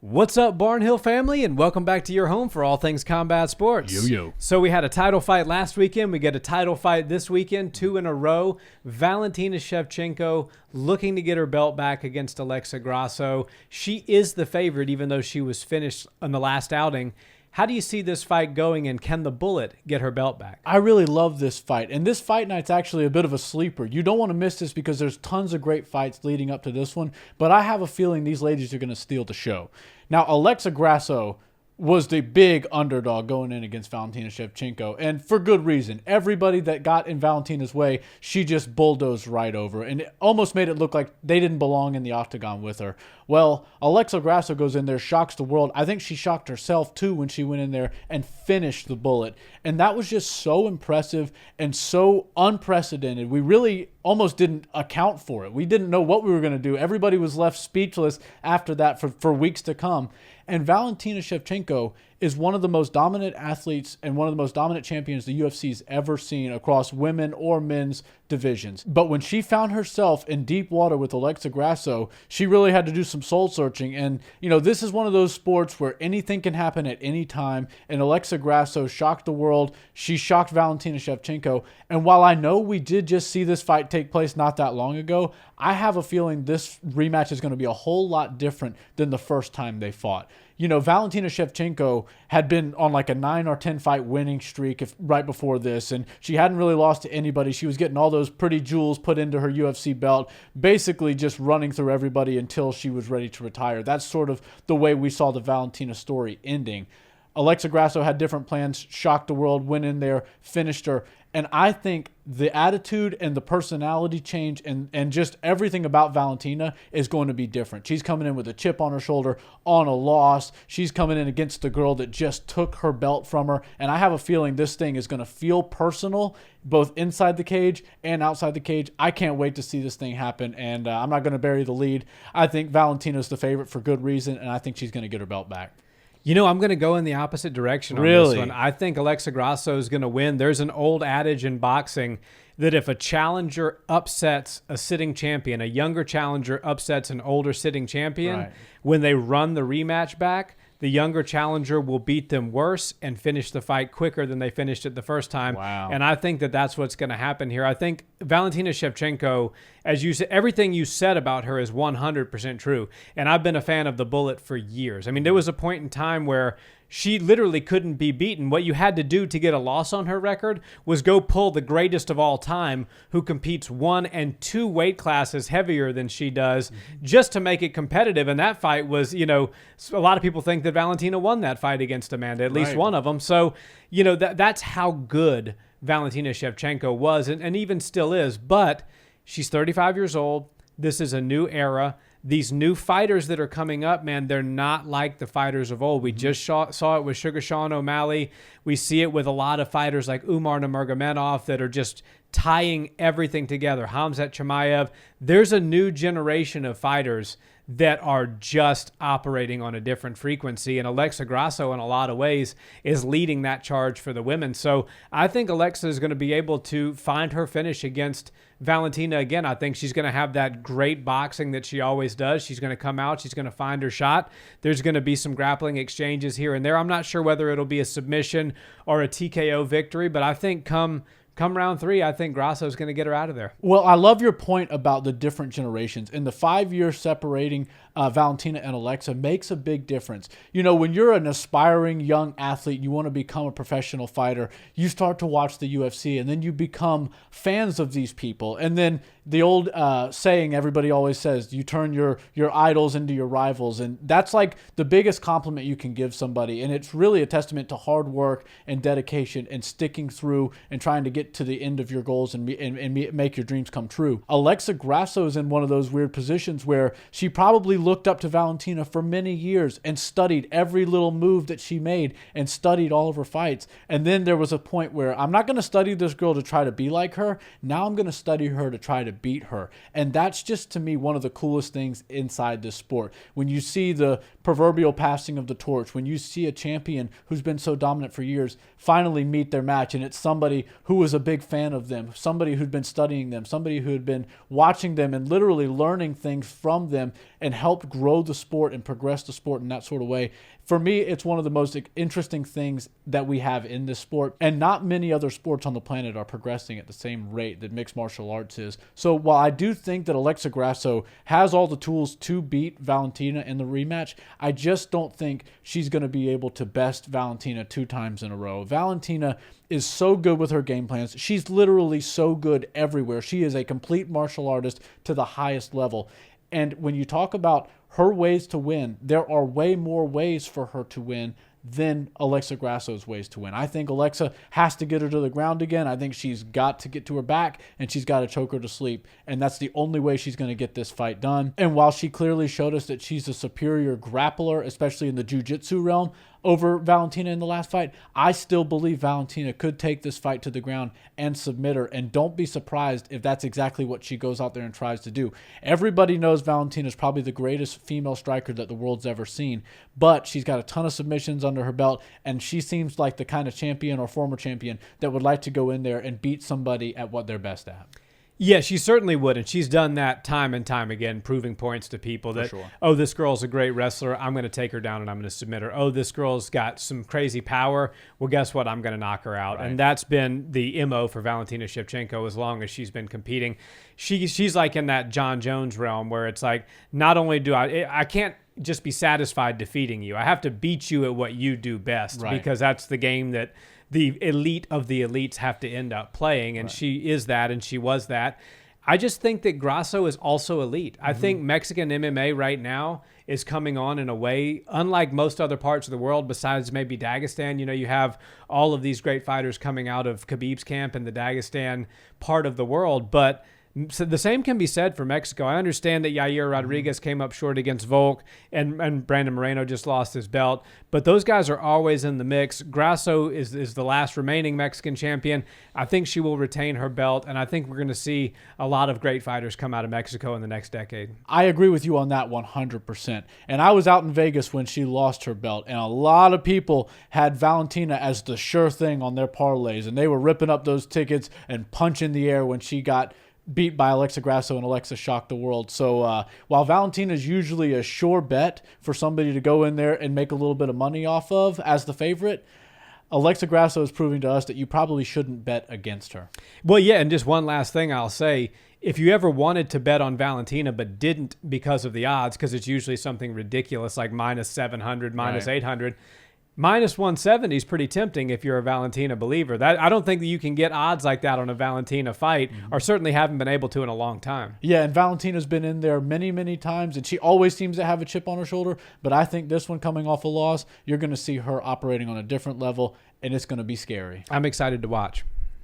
What's up, Barnhill family, and welcome back to your home for all things combat sports. Yo. So we had a title fight last weekend. We get a title fight this weekend, 2 in a row. Valentina Shevchenko looking to get her belt back against Alexa Grasso. She is the favorite, even though she was finished on the last outing. How do you see this fight going, and can the Bullet get her belt back? I really love this fight, and this fight night's actually a bit of a sleeper. You don't want to miss this because there's tons of great fights leading up to this one, but I have a feeling these ladies are going to steal the show. Now, Alexa Grasso was the big underdog going in against Valentina Shevchenko, and for good reason. Everybody that got in Valentina's way, she just bulldozed right over, and it almost made it look like they didn't belong in the Octagon with her. Well, Alexa Grasso goes in there, shocks the world. I think she shocked herself too when she went in there and finished the Bullet, and that was just so impressive and so unprecedented. We really almost didn't account for it. We didn't know what we were going to do. Everybody was left speechless after that for weeks to come. And Valentina Shevchenko is one of the most dominant athletes and one of the most dominant champions the UFC's ever seen across women or men's divisions. But when she found herself in deep water with Alexa Grasso, she really had to do some soul searching. And, you know, this is one of those sports where anything can happen at any time. And Alexa Grasso shocked the world. She shocked Valentina Shevchenko. And while I know we did just see this fight take place not that long ago, I have a feeling this rematch is going to be a whole lot different than the first time they fought. You know, Valentina Shevchenko had been on like a 9 or 10 fight winning streak right before this, and she hadn't really lost to anybody. She was getting all those pretty jewels put into her UFC belt, basically just running through everybody until she was ready to retire. That's sort of the way we saw the Valentina story ending. Alexa Grasso had different plans, shocked the world, went in there, finished her. And I think the attitude and the personality change and just everything about Valentina is going to be different. She's coming in with a chip on her shoulder on a loss. She's coming in against the girl that just took her belt from her. And I have a feeling this thing is going to feel personal, both inside the cage and outside the cage. I can't wait to see this thing happen. And I'm not going to bury the lead. I think Valentina's the favorite for good reason, and I think she's going to get her belt back. You know, I'm going to go in the opposite direction on this one. I think Alexa Grasso is going to win. There's an old adage in boxing that if a challenger upsets a sitting champion, a younger challenger upsets an older sitting champion, right, when they run the rematch back, the younger challenger will beat them worse and finish the fight quicker than they finished it the first time. Wow. And I think that that's what's going to happen here. I think Valentina Shevchenko, as you said, everything you said about her is 100% true. And I've been a fan of the Bullet for years. I mean, there was a point in time where she literally couldn't be beaten. What you had to do to get a loss on her record was go pull the greatest of all time, who competes 1 and 2 weight classes heavier than she does, just to make it competitive. And that fight was, you know, a lot of people think that Valentina won that fight against Amanda, at least one of them. So, you know, that's how good Valentina Shevchenko was and even still is. But she's 35 years old. This is a new era. These new fighters that are coming up, man, they're not like the fighters of old. We just saw it with Sugar Sean O'Malley. We see it with a lot of fighters like Umar Nurmagomedov that are just tying everything together. Khamzat Chimaev. There's a new generation of fighters that are just operating on a different frequency. And Alexa Grasso, in a lot of ways, is leading that charge for the women. So I think Alexa is going to be able to find her finish against Valentina again. I think she's going to have that great boxing that she always does. She's going to come out. She's going to find her shot. There's going to be some grappling exchanges here and there. I'm not sure whether it'll be a submission or a TKO victory, but I think come round 3, I think Grasso is going to get her out of there. Well, I love your point about the different generations. And the 5 years separating Valentina and Alexa makes a big difference. You know, when you're an aspiring young athlete, you want to become a professional fighter, you start to watch the UFC, and then you become fans of these people. And then the old saying everybody always says, you turn your idols into your rivals. And that's like the biggest compliment you can give somebody. And it's really a testament to hard work and dedication and sticking through and trying to get to the end of your goals and make your dreams come true. Alexa Grasso is in one of those weird positions where she probably looked up to Valentina for many years and studied every little move that she made and studied all of her fights. And then there was a point where I'm not going to study this girl to try to be like her. Now I'm going to study her to try to beat her. And that's just, to me, one of the coolest things inside this sport. When you see the proverbial passing of the torch, when you see a champion who's been so dominant for years finally meet their match, and it's somebody who was a big fan of them, somebody who'd been studying them, somebody who had been watching them and literally learning things from them, and helped grow the sport and progress the sport in that sort of way. For me, it's one of the most interesting things that we have in this sport, and not many other sports on the planet are progressing at the same rate that mixed martial arts is. So while I do think that Alexa Grasso has all the tools to beat Valentina in the rematch, I just don't think she's going to be able to best Valentina 2 times in a row. Valentina is so good with her game plans. She's literally so good everywhere. She is a complete martial artist to the highest level. And when you talk about her ways to win, there are way more ways for her to win than Alexa Grasso's ways to win. I think Alexa has to get her to the ground again. I think she's got to get to her back, and she's got to choke her to sleep. And that's the only way she's going to get this fight done. And while she clearly showed us that she's a superior grappler, especially in the jiu-jitsu realm, over Valentina in the last fight, I still believe Valentina could take this fight to the ground and submit her. And don't be surprised if that's exactly what she goes out there and tries to do. Everybody knows Valentina is probably the greatest female striker that the world's ever seen, but she's got a ton of submissions under her belt, and she seems like the kind of champion or former champion that would like to go in there and beat somebody at what they're best at. Yeah, she certainly would, and she's done that time and time again, proving points to people that, oh, this girl's a great wrestler, I'm going to take her down and I'm going to submit her. Oh, this girl's got some crazy power, well, guess what, I'm going to knock her out. Right. And that's been the MO for Valentina Shevchenko as long as she's been competing. She's like in that John Jones realm where it's like, not only do I can't just be satisfied defeating you, I have to beat you at what you do best, because that's the game that the elite of the elites have to end up playing, and she is that, and she was that. I just think that Grasso is also elite. I think Mexican MMA right now is coming on in a way unlike most other parts of the world besides maybe Dagestan. You know, you have all of these great fighters coming out of Khabib's camp in the Dagestan part of the world, but so the same can be said for Mexico. I understand that Yair Rodriguez came up short against Volk, and Brandon Moreno just lost his belt, but those guys are always in the mix. Grasso is the last remaining Mexican champion. I think she will retain her belt, and I think we're going to see a lot of great fighters come out of Mexico in the next decade. I agree with you on that 100%. And I was out in Vegas when she lost her belt, and a lot of people had Valentina as the sure thing on their parlays, and they were ripping up those tickets and punching the air when she got beat by Alexa Grasso, and Alexa shocked the world. So while Valentina is usually a sure bet for somebody to go in there and make a little bit of money off of as the favorite, Alexa Grasso is proving to us that you probably shouldn't bet against her. Well, yeah, and just one last thing I'll say. If you ever wanted to bet on Valentina but didn't because of the odds, because it's usually something ridiculous like minus 700, minus 800, minus 170 is pretty tempting if you're a Valentina believer. That I don't think that you can get odds like that on a Valentina fight, or certainly haven't been able to in a long time. Yeah, and Valentina's been in there many, many times, and she always seems to have a chip on her shoulder. But I think this one coming off a loss, you're going to see her operating on a different level, and it's going to be scary. I'm excited to watch.